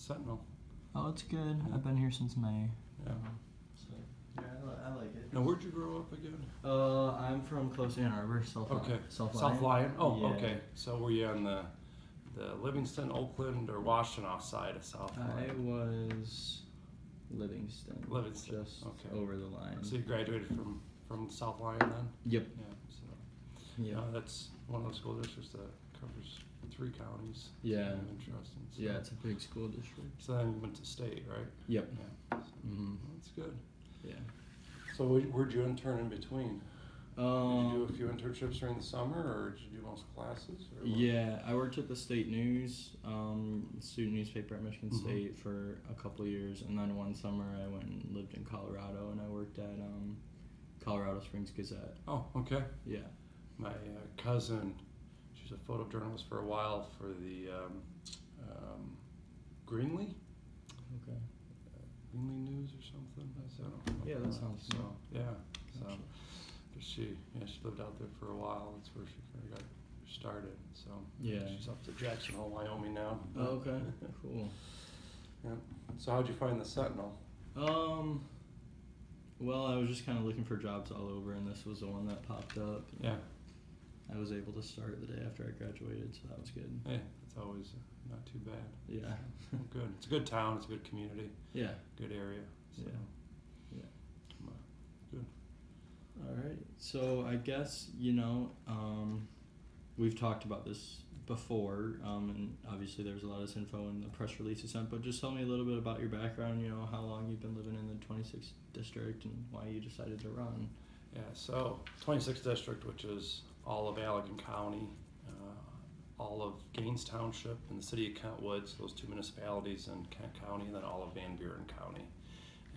Sentinel? Oh, it's good. I've been here since May. Yeah. So yeah, I like it. Now, where'd you grow up again? I'm from close Ann Arbor, South South Lyon. Oh, yeah. okay. So were you on the Livingston, Oakland, or Washtenaw side of South Lyon? I was Livingston. Livingston. Just Okay. over the line. So you graduated from South Lyon then? Yep. Yeah. So Yeah. that's one of those school districts that covers 3 counties. Yeah. So interesting. So, Yeah, it's a big school district. So then you went to state, right? Yep. Yeah. So, that's good. Yeah. So where'd you intern in between? Did you do a few internships during the summer, or did you do most classes? Or what? Yeah, I worked at the State News, student newspaper at Michigan State for a couple of years, and then one summer I went and lived in Colorado, and I worked at Colorado Springs Gazette. Oh, okay. Yeah. My cousin, she's a photojournalist for a while for the Greenlee? Okay. Greenlee News or something. So, Yeah, that sounds so. cool. Yeah. So, Gotcha. but she lived out there for a while. That's where she kind of got started. So Yeah. she's up to Jacksonville, Wyoming now. Oh, okay. Cool. Yeah. So how'd you find the Sentinel? Well, I was just kind of looking for jobs all over, and this was the one that popped up. Yeah. I was able to start the day after I graduated, so that was good. Hey, it's always not too bad. Yeah. Good. It's a good town. It's a good community. Yeah. Good area. So. Yeah. Good. All right. So I guess, we've talked about this before, and obviously there's a lot of this info in the press release you sent, but just tell me a little bit about your background, how long you've been living in the 26th district and why you decided to run. Yeah, so 26th district, which is all of Allegan County, all of Gaines Township and the city of Kent Woods, those 2 municipalities in Kent County, and then all of Van Buren County.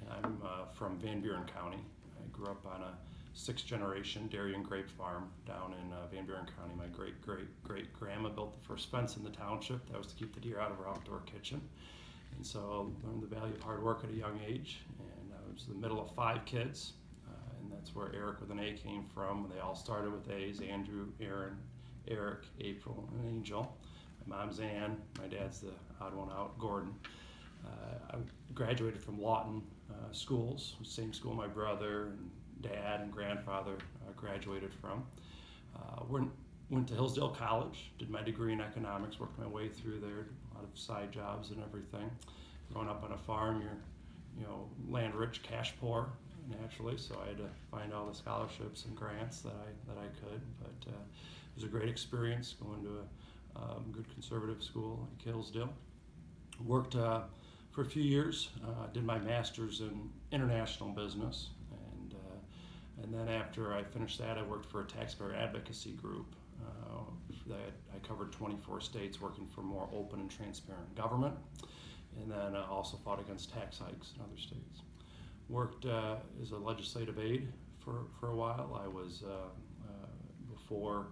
And I'm from Van Buren County. I grew up on a 6th-generation dairy and grape farm down in Van Buren County. My great-great-great-grandma built the first fence in the township. That was to keep the deer out of our outdoor kitchen. And so I learned the value of hard work at a young age. And I was the middle of 5 kids. And that's where Aric with an A came from. They all started with A's: Andrew, Aaron, Aric, April, and Angel. My mom's Ann. My dad's the odd one out, Gordon. I graduated from Lawton schools, same school my brother and dad and grandfather graduated from. Went to Hillsdale College, did my degree in economics, worked my way through there, a lot of side jobs and everything. Growing up on a farm, you're land rich, cash poor, naturally, so I had to find all the scholarships and grants that I could. But it was a great experience going to a good conservative school at Hillsdale. Worked for a few years, did my master's in international business, and then after I finished that, I worked for a taxpayer advocacy group that I covered 24 states, working for more open and transparent government, and then also fought against tax hikes in other states. Worked as a legislative aide for a while. I was, before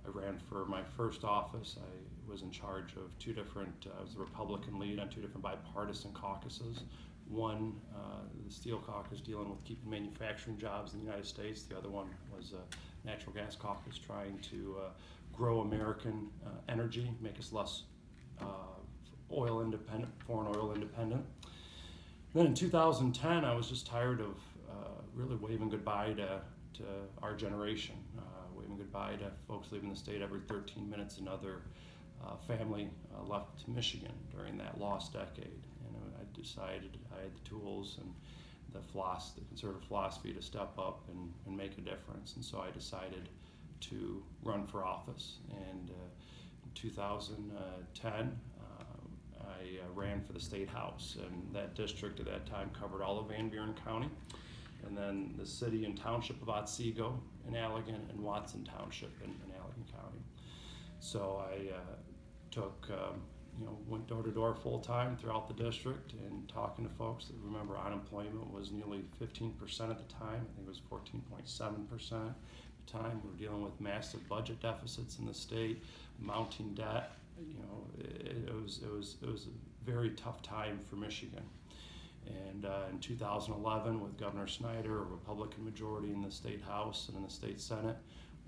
I ran for my first office, I was in charge of 2 different, I was the Republican lead on 2 different bipartisan caucuses. One, the Steel Caucus, dealing with keeping manufacturing jobs in the United States. The other one was a natural gas caucus, trying to grow American energy, make us less oil independent, foreign oil independent. Then in 2010, I was just tired of really waving goodbye to our generation, waving goodbye to folks leaving the state every 13 minutes. Another family left to Michigan during that lost decade. And I decided I had the tools and the conservative philosophy to step up and make a difference. And so I decided to run for office. And in 2010, I ran for the state house, and that district at that time covered all of Van Buren County, and then the city and township of Otsego in Allegan, and Watson Township in Allegan County. So I went door to door full time throughout the district and talking to folks. Remember, unemployment was nearly 15% at the time. I think it was 14.7% at the time. We were dealing with massive budget deficits in the state, mounting debt. It was a very tough time for Michigan. And in 2011, with Governor Snyder, a Republican majority in the state House and in the state Senate,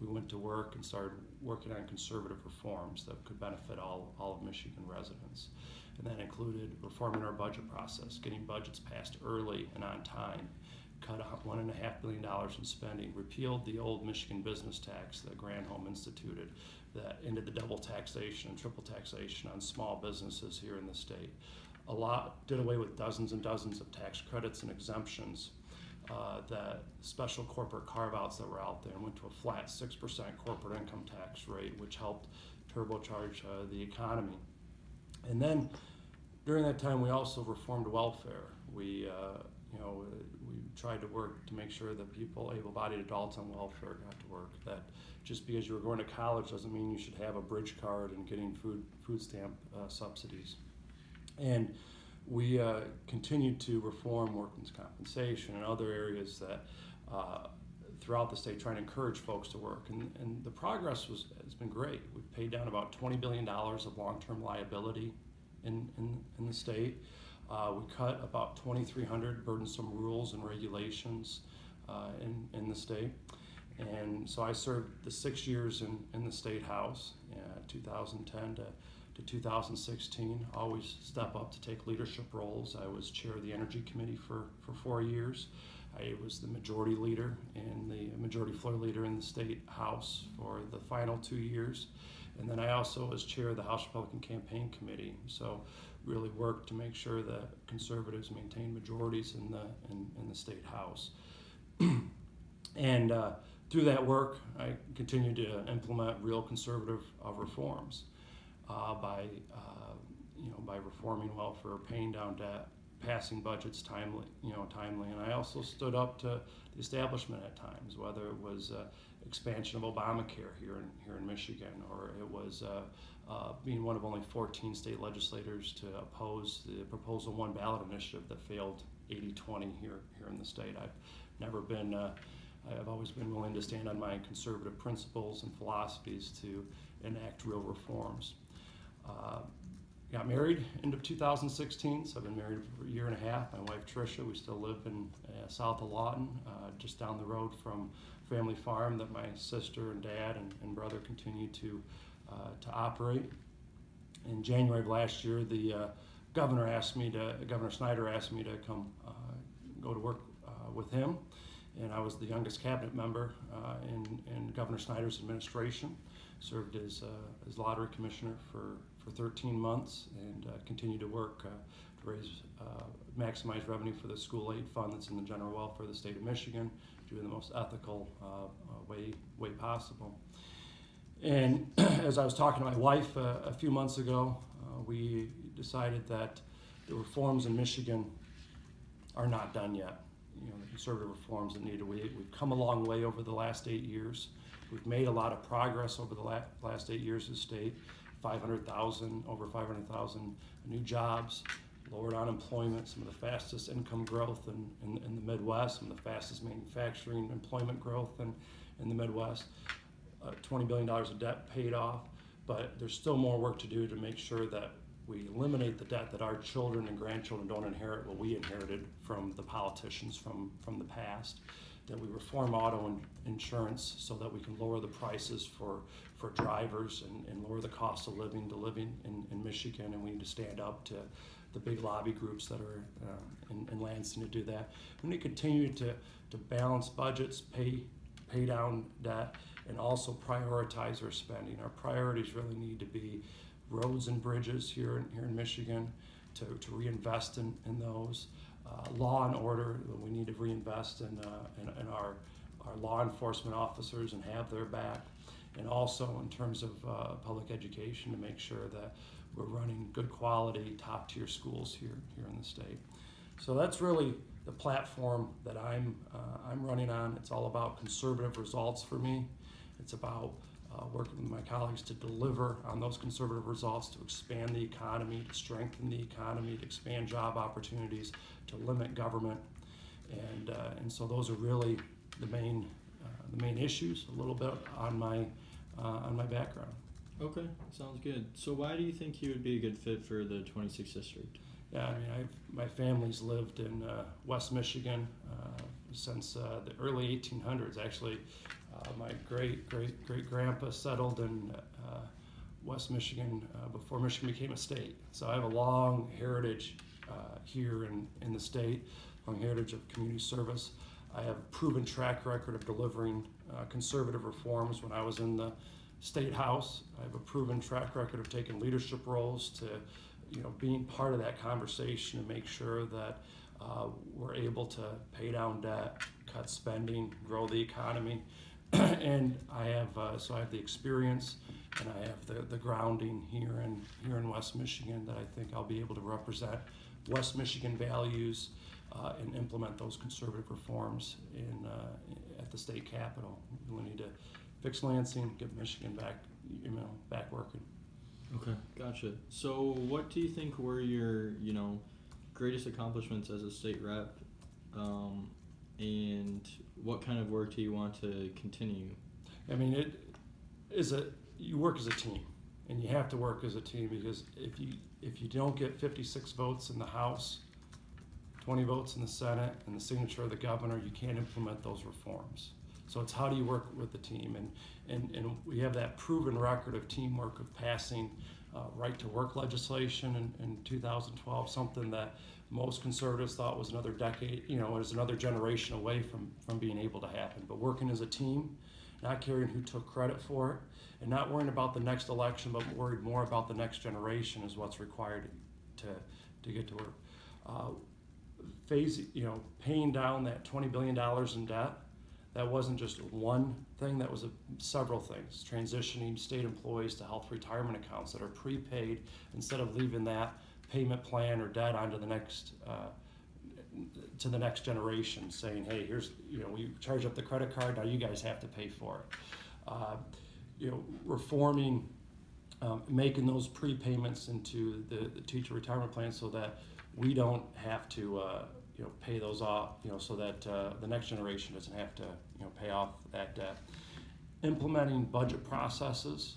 we went to work and started working on conservative reforms that could benefit all of Michigan residents. and that included reforming our budget process, getting budgets passed early and on time, cut out $1.5 billion in spending, repealed the old Michigan business tax that Granholm instituted that ended the double taxation and triple taxation on small businesses here in the state. Did away with dozens and dozens of tax credits and exemptions, that special corporate carve-outs that were out there, and went to a flat 6% corporate income tax rate, which helped turbocharge the economy. And then during that time, we also reformed welfare. We tried to work to make sure that people, able-bodied adults on welfare, got to work. That just because you were going to college doesn't mean you should have a bridge card and getting food stamp subsidies. And we continued to reform workers' compensation and other areas that throughout the state, trying to encourage folks to work. And the progress has been great. We've paid down about $20 billion of long-term liability in the state. We cut about 2,300 burdensome rules and regulations in the state. And so I served the 6 years in the State House, 2010 to 2016. Always step up to take leadership roles. I was chair of the Energy Committee for 4 years. I was the majority leader and the majority floor leader in the State House for the final 2 years. And then I also was chair of the House Republican Campaign Committee. So really worked to make sure that conservatives maintain majorities in the State House. And through that work, I continued to implement real conservative reforms by reforming welfare, paying down debt, passing budgets timely. And I also stood up to the establishment at times, whether it was expansion of Obamacare here in Michigan, or it was being one of only 14 state legislators to oppose the Proposal 1 ballot initiative that failed 80-20 here in the state. I've always been willing to stand on my conservative principles and philosophies to enact real reforms. Got married end of 2016, so I've been married for a year and a half. My wife Tricia, we still live in south of Lawton, just down the road from family farm that my sister and dad and brother continue to operate. In January of last year, the Governor Snyder asked me to come go to work with him, and I was the youngest cabinet member in Governor Snyder's administration. Served as lottery commissioner for 13 months and continued to work to raise, maximize revenue for the school aid fund that's in the general welfare of the state of Michigan, doing the most ethical way possible. And as I was talking to my wife a few months ago, we decided that the reforms in Michigan are not done yet. The conservative reforms that needed. We've come a long way over the last 8 years. We've made a lot of progress over the last 8 years as a state. Over 500,000 new jobs, lowered unemployment, some of the fastest income growth in the Midwest, some of the fastest manufacturing employment growth in the Midwest. $20 billion of debt paid off, but there's still more work to do to make sure that we eliminate the debt that our children and grandchildren don't inherit what we inherited from the politicians from the past, that we reform auto insurance so that we can lower the prices for drivers and lower the cost of living in Michigan, and we need to stand up to the big lobby groups that are in Lansing to do that. We need to continue to balance budgets, pay down debt, and also prioritize our spending. Our priorities really need to be roads and bridges here in Michigan, to reinvest in those. Law and order, we need to reinvest in our law enforcement officers and have their back. And also in terms of public education, to make sure that we're running good quality, top tier schools here in the state. So that's really the platform that I'm running on. It's all about conservative results for me. It's about working with my colleagues to deliver on those conservative results, to expand the economy, to strengthen the economy, to expand job opportunities, to limit government, and so those are really the main issues. A little bit on my background. Okay, sounds good. So why do you think you would be a good fit for the 26th district? Yeah, I mean, my family's lived in West Michigan since the early 1800s. Actually, my great grandpa settled in West Michigan before Michigan became a state. So I have a long heritage here in the state, long heritage of community service. I have a proven track record of delivering conservative reforms when I was in the state house. I have a proven track record of taking leadership roles to, being part of that conversation and make sure that we're able to pay down debt, cut spending, grow the economy. And I have so I have the experience and I have the grounding here in West Michigan that I think I'll be able to represent West Michigan values and implement those conservative reforms at the state capitol. We need to fix Lansing, get Michigan back working. Okay, gotcha. So what do you think were your, greatest accomplishments as a state rep, and what kind of work do you want to continue? I mean, you work as a team, and you have to work as a team because if you don't get 56 votes in the House, 20 votes in the Senate, and the signature of the governor, you can't implement those reforms. So it's how do you work with the team, and we have that proven record of teamwork of passing right to work legislation in 2012, something that most conservatives thought was another decade, was another generation away from being able to happen. But working as a team, not caring who took credit for it, and not worrying about the next election, but worried more about the next generation is what's required to get to work. Paying down that $20 billion in debt, that wasn't just one thing, that was several things. Transitioning state employees to health retirement accounts that are prepaid instead of leaving that payment plan or debt onto the next to the next generation, saying, hey, here's, we charge up the credit card, now you guys have to pay for it. Reforming, making those prepayments into the teacher retirement plan so that we don't have to pay those off, so that the next generation doesn't have to pay off that debt. Implementing budget processes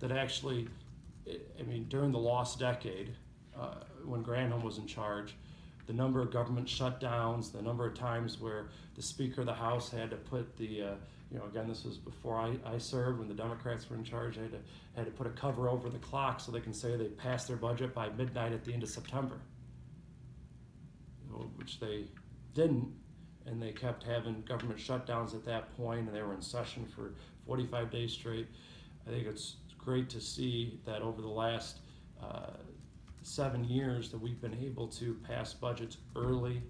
that actually, during the lost decade, when Granholm was in charge, the number of government shutdowns, the number of times where the Speaker of the House had to put the, again, this was before I served, when the Democrats were in charge, had to put a cover over the clock so they can say they passed their budget by midnight at the end of September, which they didn't, and they kept having government shutdowns at that point, and they were in session for 45 days straight. I think it's great to see that over the last 7 years that we've been able to pass budgets early,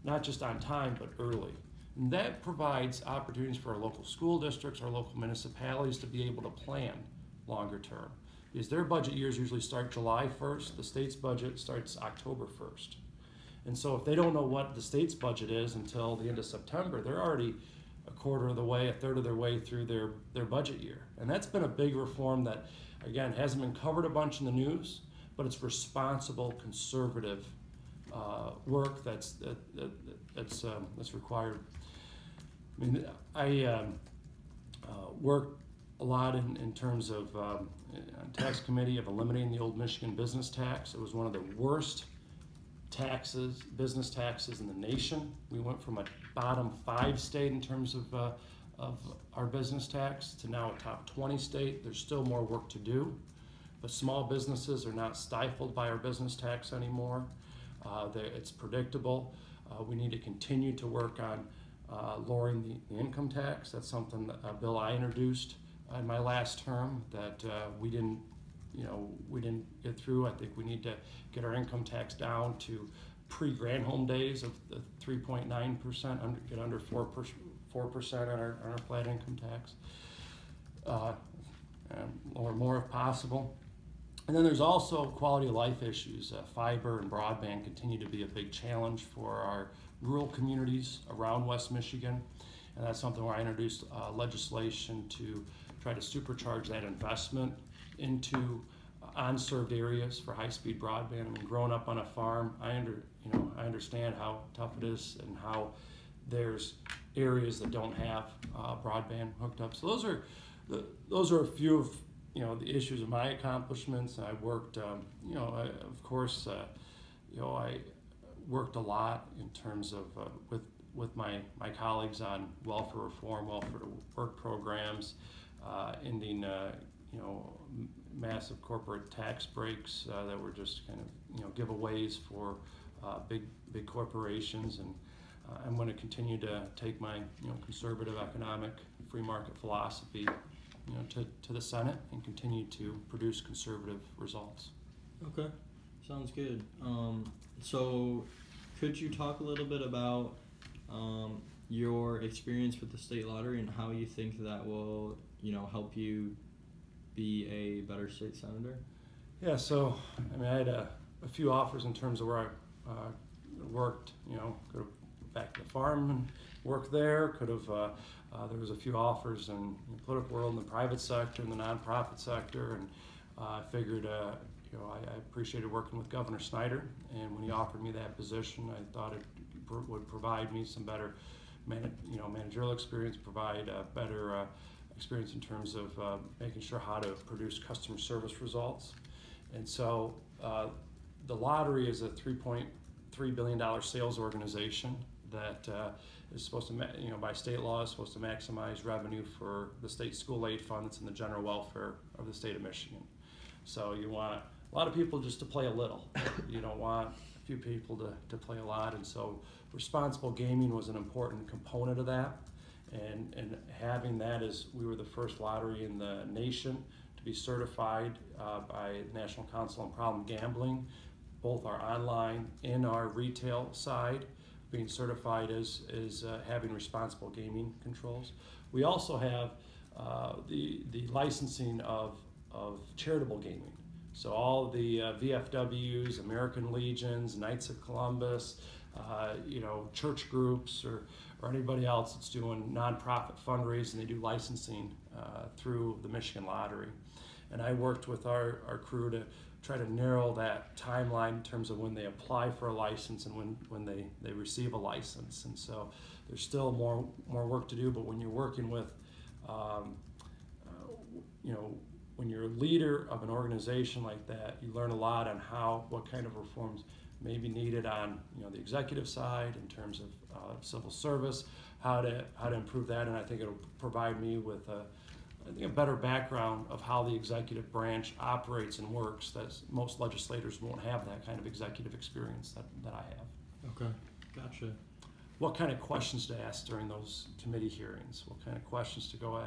not just on time, but early. And that provides opportunities for our local school districts, our local municipalities to be able to plan longer term. Because their budget years usually start July 1st, the state's budget starts October 1st. And so if they don't know what the state's budget is until the end of September, they're already a quarter of the way, a third of their way through their budget year. And that's been a big reform that, again, hasn't been covered a bunch in the news, but it's responsible, conservative work that's required. I worked a lot in terms of on tax committee of eliminating the old Michigan business tax. It was one of the worst business taxes in the nation. We went from a bottom 5 state in terms of our business tax to now a top 20 state. There's still more work to do, but small businesses are not stifled by our business tax anymore. It's predictable. We need to continue to work on lowering the income tax. That's something that a bill I introduced in my last term that we didn't get through. I think we need to get our income tax down to pre-Granholm days of the 3.9%, get under 4% on our flat income tax, or more if possible. And then there's also quality of life issues. Fiber and broadband continue to be a big challenge for our rural communities around West Michigan, and that's something where I introduced legislation to try to supercharge that investment into unserved areas for high-speed broadband. Growing up on a farm, I understand how tough it is and how there's areas that don't have broadband hooked up. So those are a few of the issues of my accomplishments. I worked, I worked a lot in terms of with my colleagues on welfare reform, welfare to work programs, ending massive corporate tax breaks that were just kind of giveaways for big corporations, and I'm going to continue to take my conservative economic free market philosophy to the Senate and continue to produce conservative results. Okay, sounds good. So could you talk a little bit about your experience with the state lottery and how you think that will help you be a better state senator? Yeah, so I had a few offers in terms of where I worked. Could have back to the farm and work there. Could have there was a few offers in the political world, in the private sector, in the nonprofit sector, and I figured I appreciated working with Governor Snyder, and when he offered me that position, I thought it would provide me some better managerial experience, provide better experience in terms of making sure how to produce customer service results. And so the lottery is a $3.3 billion sales organization that is supposed to, by state law, is supposed to maximize revenue for the state school aid fund that's in the general welfare of the state of Michigan. So you want a lot of people just to play a little. You don't want a few people to play a lot. And so responsible gaming was an important component of that. And having that is, we were the first lottery in the nation to be certified by the National Council on Problem Gambling, both our online and our retail side, being certified as having responsible gaming controls. We also have the licensing of charitable gaming. So all the VFWs, American Legions, Knights of Columbus, church groups or anybody else that's doing nonprofit fundraising, they do licensing through the Michigan Lottery. And I worked with our crew to try to narrow that timeline in terms of when they apply for a license and when they receive a license. And so there's still more work to do, but when you're working with, when you're a leader of an organization like that, you learn a lot on what kind of reforms may be needed on the executive side in terms of civil service, how to improve that, and I think it'll provide me with a better background of how the executive branch operates and works. That most legislators won't have that kind of executive experience that I have. Okay, gotcha. What kind of questions to ask during those committee hearings? What kind of questions to go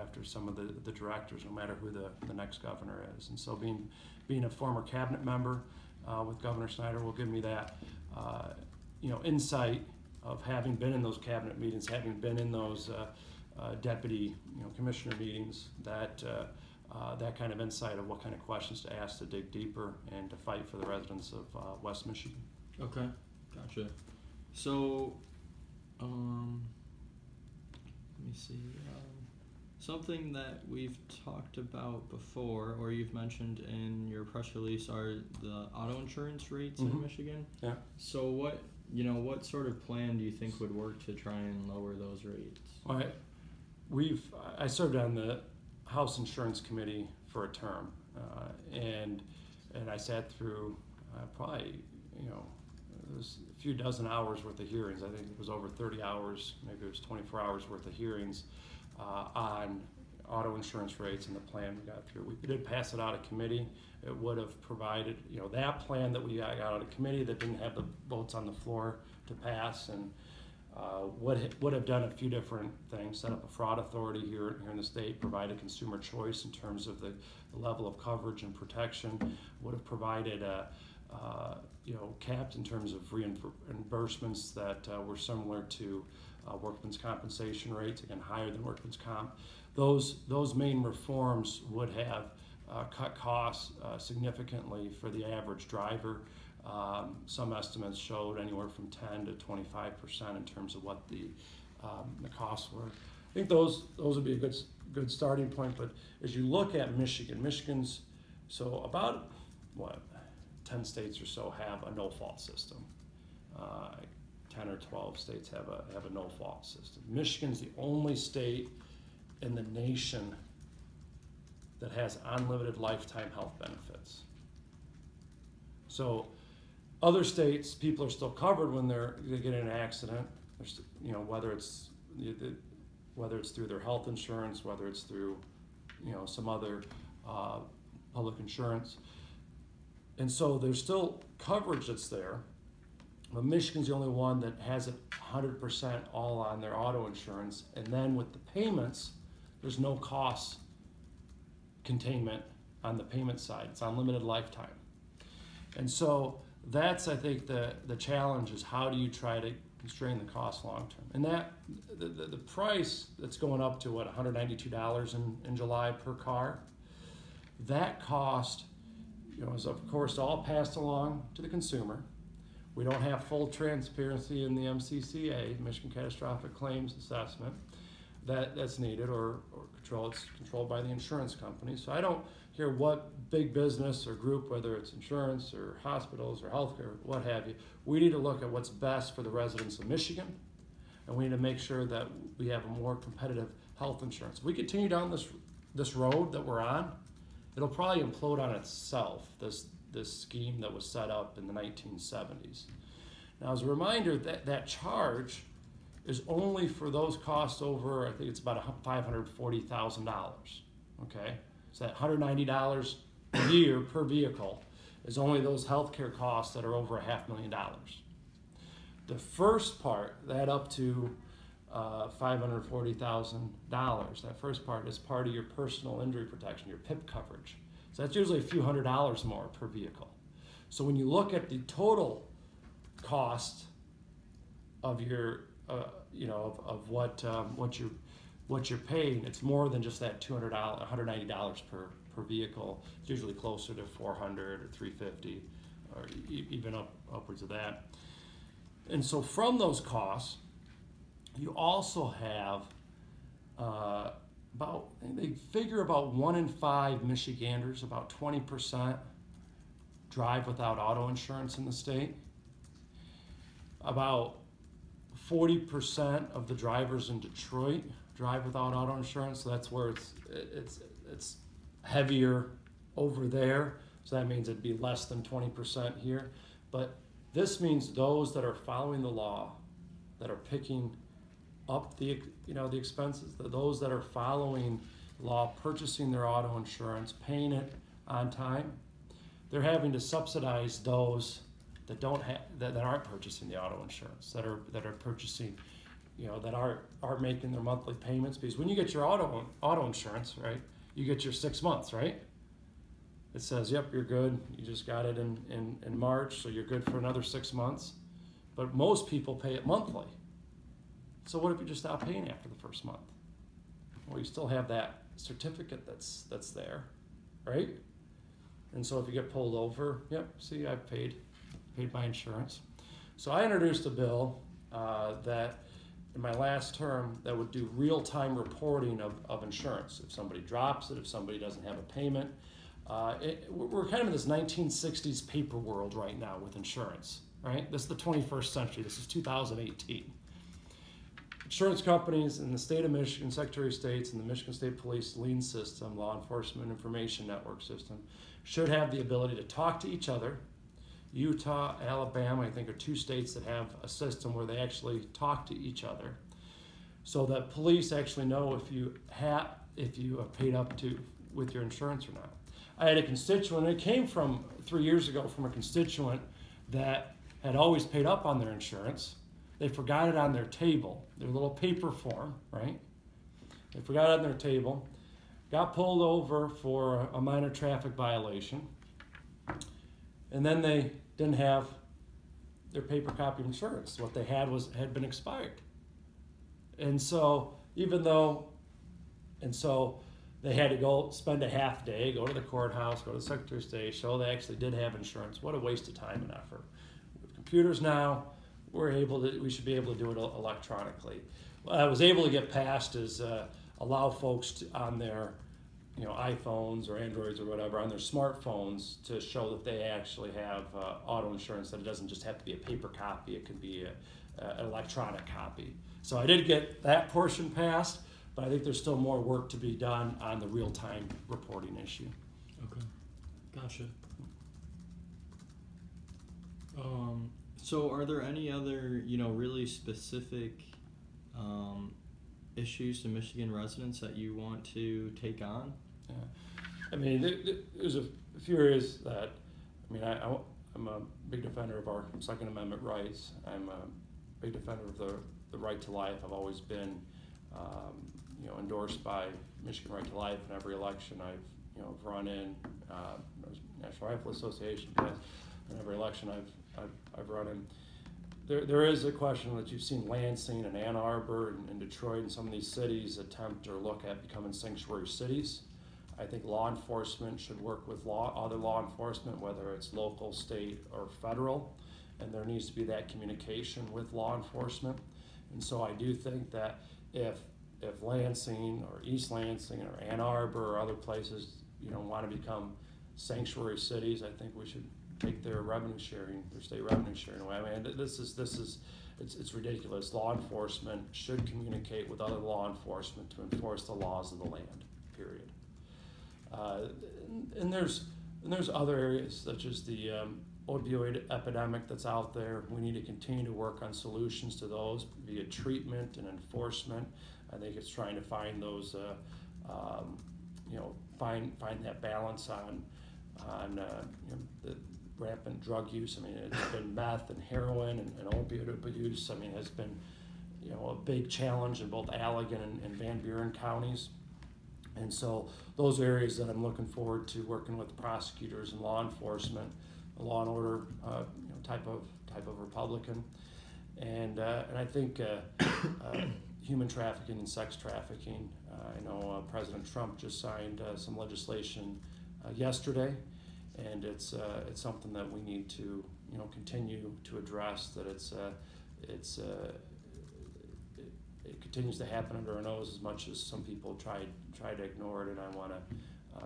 after some of the directors, no matter who the next governor is. And so being a former cabinet member with Governor Snyder will give me that insight of having been in those cabinet meetings, having been in those deputy commissioner meetings, that kind of insight of what kind of questions to ask to dig deeper and to fight for the residents of West Michigan. Okay, gotcha. So, let me see. Something that we've talked about before, or you've mentioned in your press release, are the auto insurance rates in Michigan. Yeah. So what sort of plan do you think would work to try and lower those rates? All right. I served on the House Insurance Committee for a term, and I sat through probably it was a few dozen hours worth of hearings. I think it was over 30 hours, maybe it was 24 hours worth of hearings on auto insurance rates and the plan we got through. We did pass it out of committee. It would have provided that plan that we got out of committee that didn't have the votes on the floor to pass, and would have done a few different things. Set up a fraud authority here in the state, provided consumer choice in terms of the level of coverage and protection. Would have provided capped in terms of reimbursements that were similar to workman's compensation rates, again higher than workman's comp. Those main reforms would have cut costs significantly for the average driver. Some estimates showed anywhere from 10 to 25% in terms of what the costs were. I think those would be a good starting point. But as you look at Michigan's so about 10 states or so have a no-fault system. 10 or 12 states have a no-fault system. Michigan's the only state in the nation that has unlimited lifetime health benefits. So other states, people are still covered when they get in an accident. Whether it's through their health insurance, whether it's through some other public insurance. And so there's still coverage that's there, but Michigan's the only one that has it 100% all on their auto insurance. And then with the payments, there's no cost containment on the payment side. It's unlimited lifetime. And so that's, I think, the challenge is how do you try to constrain the cost long term? And that the price that's going up to what, $192 in July per car, that cost, is of course all passed along to the consumer. We don't have full transparency in the MCCA, Michigan Catastrophic Claims Assessment, that's needed or control. It's controlled by the insurance company. So I don't care what big business or group, whether it's insurance or hospitals or healthcare, what have you, we need to look at what's best for the residents of Michigan, and we need to make sure that we have a more competitive health insurance. If we continue down this road that we're on, it'll probably implode on itself, this scheme that was set up in the 1970s. Now, as a reminder, that charge is only for those costs over, I think it's about $540,000, okay? So that $190 a year per vehicle is only those healthcare costs that are over $500,000. The first part, that up to $540,000, that first part is part of your personal injury protection, your PIP coverage. So that's usually a few $100s more per vehicle. So when you look at the total cost of your, of what you're paying, it's more than just that $190 per vehicle. It's usually closer to $400 or $350, or even upwards of that. And so from those costs, you also have they figure about 1 in 5 Michiganders, about 20%, drive without auto insurance in the state. About 40% of the drivers in Detroit drive without auto insurance, so that's where it's heavier over there. So that means it'd be less than 20% here. But this means those that are following the law, that are picking up the expenses, those that are following law, purchasing their auto insurance, paying it on time, they're having to subsidize those that aren't purchasing the auto insurance, that are purchasing, that aren't making their monthly payments. Because when you get your auto insurance, right, you get your 6 months, right? It says, yep, you're good. You just got it in March, so you're good for another 6 months. But most people pay it monthly. So what if you just stop paying after the first month? Well, you still have that certificate that's there, right? And so if you get pulled over, yep, see, I've paid my insurance. So I introduced a bill that in my last term that would do real-time reporting of insurance. If somebody drops it, if somebody doesn't have a payment. We're kind of in this 1960s paper world right now with insurance, right? This is the 21st century. This is 2018. Insurance companies in the state of Michigan, Secretary of State's, and the Michigan State Police lien system, law enforcement information network system, should have the ability to talk to each other. Utah, Alabama, I think, are 2 states that have a system where they actually talk to each other, so that police actually know if you have paid up with your insurance or not. I had a constituent, it came from 3 years ago from a constituent that had always paid up on their insurance. They forgot it on their table, their little paper form, right? They forgot it on their table, got pulled over for a minor traffic violation, and then they didn't have their paper copy of insurance. What they had had been expired. And so they had to go spend a half day, go to the courthouse, go to the Secretary of State, show they actually did have insurance. What a waste of time and effort. With computers now, we should be able to do it electronically. What I was able to get passed is allow folks on their iPhones or Androids or whatever, on their smartphones, to show that they actually have auto insurance, that it doesn't just have to be a paper copy, it can be an electronic copy. So I did get that portion passed, but I think there's still more work to be done on the real-time reporting issue. Okay, gotcha. So are there any other, really specific issues to Michigan residents that you want to take on? Yeah. I mean, there's a few areas that, I mean, I'm a big defender of our Second Amendment rights. I'm a big defender of the right to life. I've always been, endorsed by Michigan Right to Life in every election I've run in. National Rifle Association, in every election I've run in. There is a question that you've seen Lansing and Ann Arbor and Detroit and some of these cities attempt or look at becoming sanctuary cities. I think law enforcement should work with other law enforcement, whether it's local, state, or federal, and there needs to be that communication with law enforcement. And so I do think that if Lansing or East Lansing or Ann Arbor or other places, want to become sanctuary cities, I think we should take their revenue sharing, their state revenue sharing away. I mean, it's ridiculous. Law enforcement should communicate with other law enforcement to enforce the laws of the land. Period. And there's other areas such as the opioid epidemic that's out there. We need to continue to work on solutions to those via treatment and enforcement. I think it's trying to find those, find that balance on the rampant drug use. I mean, it's been meth and heroin and opioid abuse. I mean, has been a big challenge in both Allegan and Van Buren counties. And so those areas that I'm looking forward to working with prosecutors and law enforcement, a law and order type of Republican, and I think human trafficking and sex trafficking. I know President Trump just signed some legislation yesterday, and it's something that we need to continue to address. That it continues to happen under our nose as much as some people try to ignore it, and I want to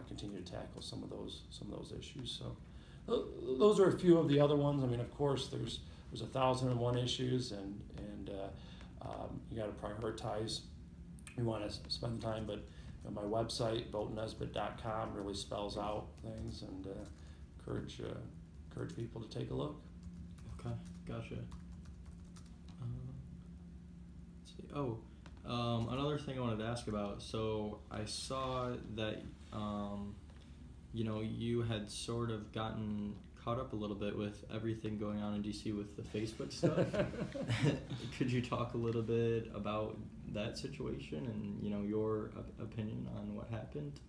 continue to tackle some of those issues. So those are a few of the other ones. I mean, of course, there's 1,001 issues, and you got to prioritize. We want to spend time, but my website, votenesbitt.com, really spells out things, and encourage people to take a look. Okay, gotcha. Let's see. Oh, another thing I wanted to ask about. So I saw that you had sort of gotten caught up a little bit with everything going on in DC with the Facebook stuff. Could you talk a little bit about that situation and your opinion on what happened?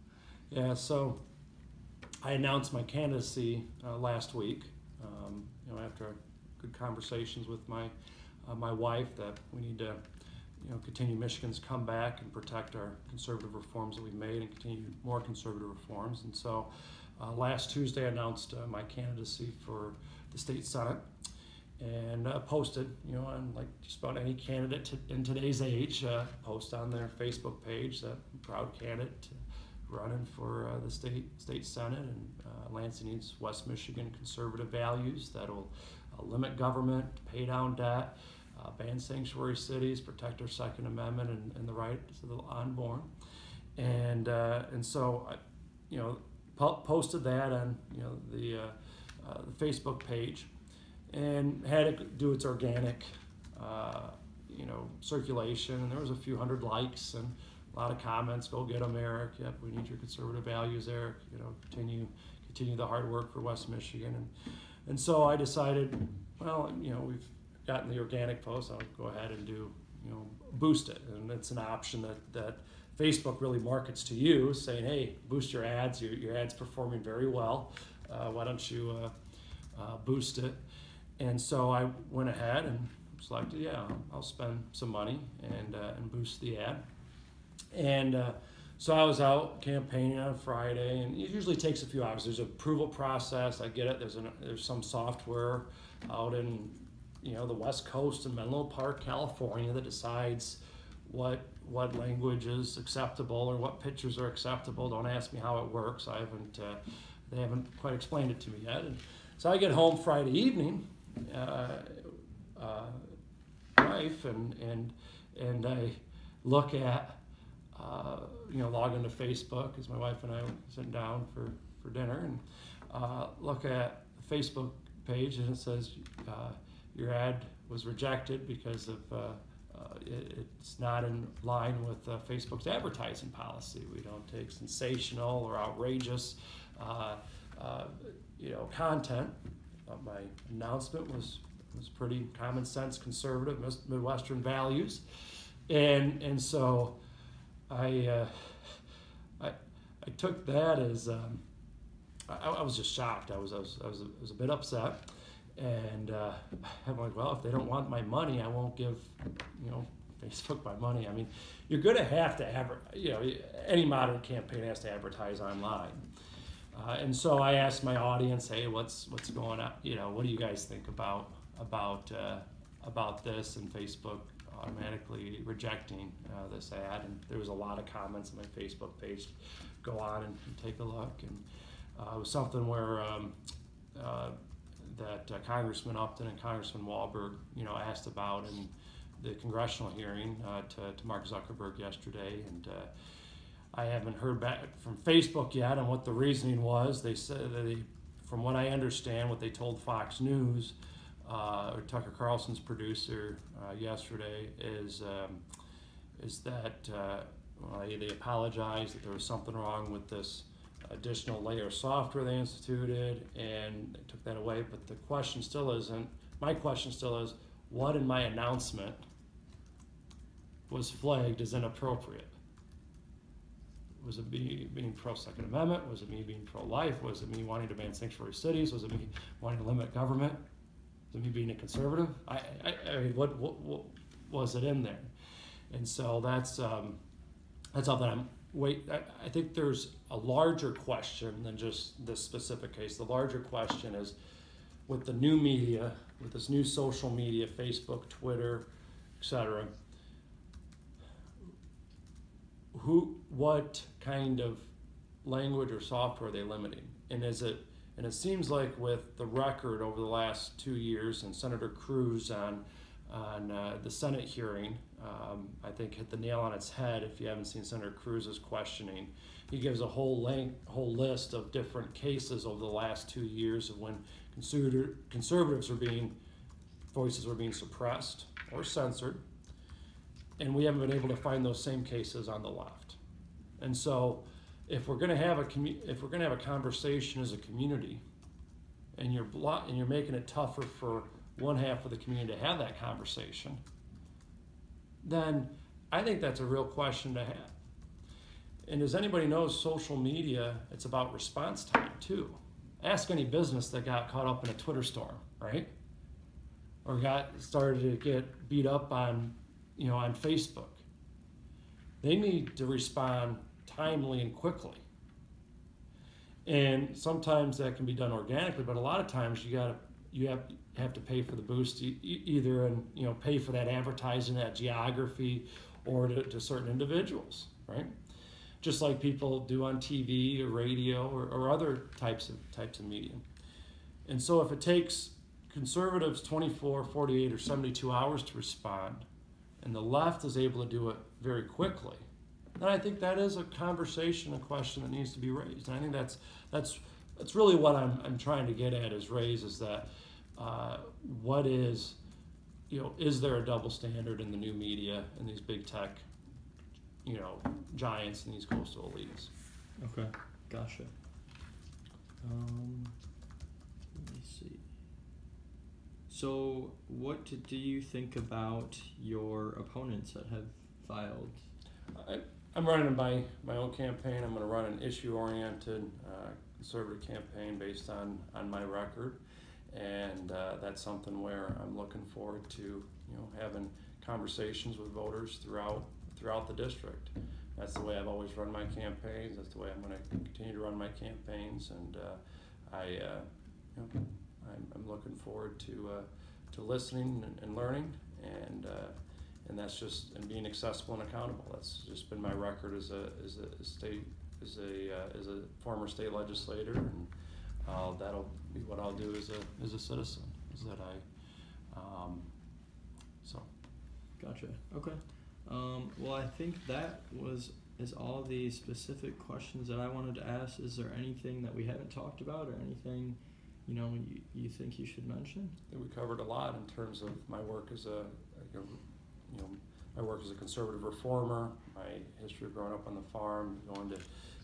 Yeah, so I announced my candidacy last week. After good conversations with my wife, that we need to continue Michigan's comeback and protect our conservative reforms that we've made and continue more conservative reforms. And so last Tuesday I announced my candidacy for the state senate, and posted, on like just about any candidate in today's age, post on their Facebook page that I'm a proud candidate running for the state senate, and Lansing needs West Michigan conservative values that will limit government, pay down debt, ban sanctuary cities, protect our Second Amendment and the right to the unborn, and so I, posted that on the Facebook page, and had it do its organic circulation, and there was a few hundred likes and a lot of comments. Go get them, Aric. Yep, we need your conservative values, Aric. Continue the hard work for West Michigan, and so I decided, well, we've gotten the organic post, I'll go ahead and do, boost it. And it's an option that Facebook really markets to you, saying, hey, boost your ads, your ad's performing very well. Why don't you boost it? And so I went ahead and selected, yeah, I'll spend some money and boost the ad. And so I was out campaigning on Friday, and it usually takes a few hours. There's an approval process. I get it. There's some software out in the West Coast in Menlo Park, California, that decides what language is acceptable or what pictures are acceptable. Don't ask me how it works. They haven't quite explained it to me yet. And so I get home Friday evening, wife, and I look at log into Facebook as my wife and I were sitting down for dinner, and look at the Facebook page, and it says your ad was rejected because of it's not in line with Facebook's advertising policy. We don't take sensational or outrageous, content. My announcement was pretty common sense, conservative, Midwestern values, and so I took that as I was just shocked. I was a bit upset, and I'm like, well, if they don't want my money, I won't give Facebook my money. I mean, you're going to have to any modern campaign has to advertise online. And so I asked my audience, hey, what's going on? What do you guys think about this? And Facebook automatically rejecting this ad. And there was a lot of comments on my Facebook page. Go on and take a look. And it was something where that Congressman Upton and Congressman Wahlberg, asked about in the congressional hearing to Mark Zuckerberg yesterday. And I haven't heard back from Facebook yet on what the reasoning was. They said that from what I understand, what they told Fox News, or Tucker Carlson's producer yesterday, is that they apologized that there was something wrong with this additional layer of software they instituted, and they took that away. But my question still is, what in my announcement was flagged as inappropriate? Was it me being pro-Second Amendment? Was it me being pro-life? Was it me wanting to ban sanctuary cities? Was it me wanting to limit government? Was it me being a conservative? I mean, what was it in there? And so that's something I think there's a larger question than just this specific case. The larger question is, with the new media, with this new social media, Facebook, Twitter, etc., what kind of language or software are they limiting? And it seems like with the record over the last 2 years, and Senator Cruz on the Senate hearing, I think hit the nail on its head. If you haven't seen Senator Cruz's questioning, he gives a whole list of different cases over the last 2 years of when conservatives voices were being suppressed or censored, and we haven't been able to find those same cases on the left. And so, if we're going to have a conversation as a community, and you're making it tougher for one half of the community to have that conversation, then I think that's a real question to have. And as anybody knows, social media, it's about response time too. Ask any business that got caught up in a Twitter storm, right? Or started to get beat up on Facebook. They need to respond timely and quickly. And sometimes that can be done organically, but a lot of times you have to pay for the boost, either and pay for that advertising, that geography, or to certain individuals, right? Just like people do on TV or radio or other types of medium. And so if it takes conservatives 24, 48, or 72 hours to respond, and the left is able to do it very quickly, then I think that is a conversation, a question that needs to be raised. And I think that's really what I'm trying to get at is that what is there a double standard in the new media and these big tech giants and these coastal elites? Okay, gotcha. Let me see. So, what do you think about your opponents that have filed? I'm running my own campaign. I'm going to run an issue-oriented conservative campaign based on my record, and that's something where I'm looking forward to having conversations with voters throughout the district. That's the way I've always run my campaigns. That's the way I'm going to continue to run my campaigns, and I'm looking forward to listening and learning, and that's just and being accessible and accountable. That's just been my record as a former state legislator, and that'll be what I'll do as a citizen. Is that so. Gotcha. Okay. Well, I think that is all the specific questions that I wanted to ask. Is there anything that we haven't talked about, or anything you think you should mention? I think we covered a lot in terms of my work as a my work as a conservative reformer, my history of growing up on the farm, going to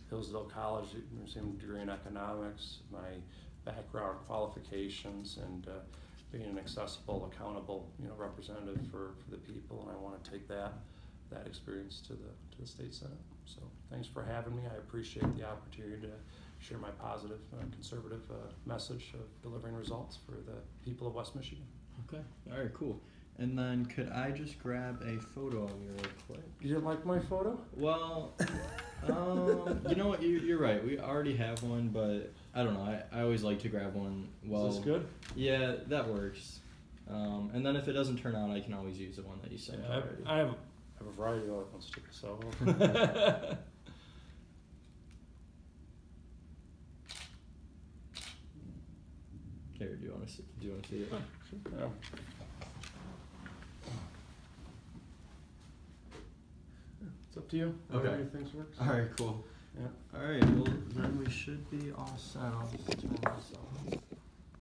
Hillsdale College, receiving a degree in economics, my background, qualifications, and being an accessible, accountable, representative for the people, and I want to take that experience to the state senate. So thanks for having me. I appreciate the opportunity to share my positive, conservative message of delivering results for the people of West Michigan. Okay. All right. Cool. And then could I just grab a photo of you real quick? You didn't like my photo? Well, you know what? You're right. We already have one, but I don't know. I always like to grab one. Well, Is this good? Yeah, that works. And then if it doesn't turn out, I can always use the one that you sent already. I have a variety of other ones too. So. Here, do you want to see it? Oh, sure. Yeah. It's up to you. Okay. Whatever you think works. All right, cool. Yeah. All right, well, then we should be all set. I'll just turn this off.